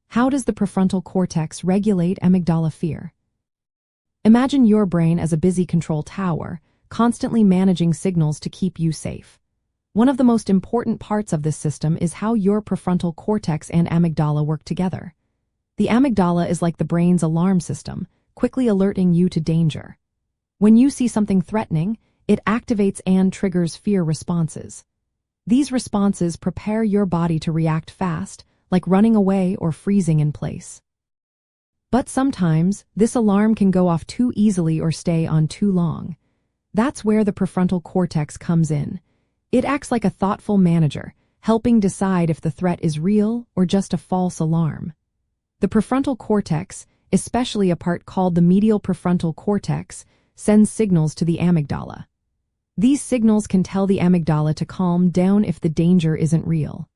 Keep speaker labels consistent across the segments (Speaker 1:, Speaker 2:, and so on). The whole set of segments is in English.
Speaker 1: How does the prefrontal cortex regulate amygdala fear? Imagine your brain as a busy control tower, constantly managing signals to keep you safe. One of the most important parts of this system is how your prefrontal cortex and amygdala work together. The amygdala is like the brain's alarm system, quickly alerting you to danger. When you see something threatening, it activates and triggers fear responses. These responses prepare your body to react fast, like running away or freezing in place. But sometimes, this alarm can go off too easily or stay on too long. That's where the prefrontal cortex comes in. It acts like a thoughtful manager, helping decide if the threat is real or just a false alarm. The prefrontal cortex, especially a part called the medial prefrontal cortex, sends signals to the amygdala. These signals can tell the amygdala to calm down if the danger isn't real.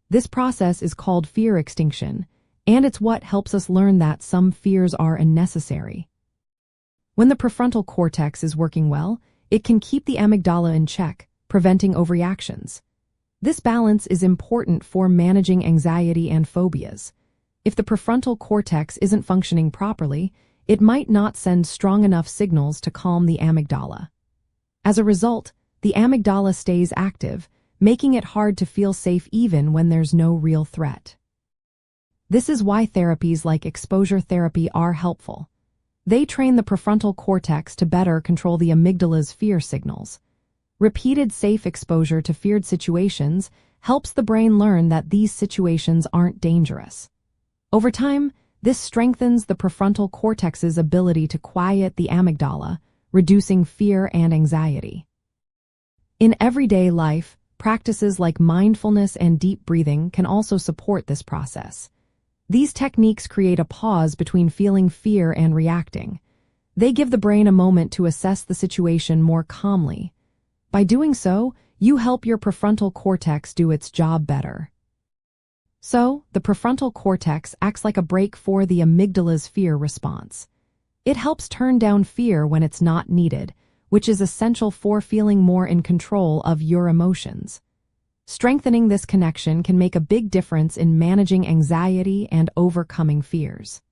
Speaker 1: This process is called fear extinction, and it's what helps us learn that some fears are unnecessary. When the prefrontal cortex is working well, it can keep the amygdala in check, preventing overreactions. This balance is important for managing anxiety and phobias. If the prefrontal cortex isn't functioning properly, it might not send strong enough signals to calm the amygdala. As a result, the amygdala stays active, making it hard to feel safe even when there's no real threat. This is why therapies like exposure therapy are helpful. They train the prefrontal cortex to better control the amygdala's fear signals. Repeated safe exposure to feared situations helps the brain learn that these situations aren't dangerous. Over time, this strengthens the prefrontal cortex's ability to quiet the amygdala, reducing fear and anxiety. In everyday life, practices like mindfulness and deep breathing can also support this process. These techniques create a pause between feeling fear and reacting. They give the brain a moment to assess the situation more calmly. By doing so, you help your prefrontal cortex do its job better. So, the prefrontal cortex acts like a brake for the amygdala's fear response. It helps turn down fear when it's not needed, which is essential for feeling more in control of your emotions. Strengthening this connection can make a big difference in managing anxiety and overcoming fears.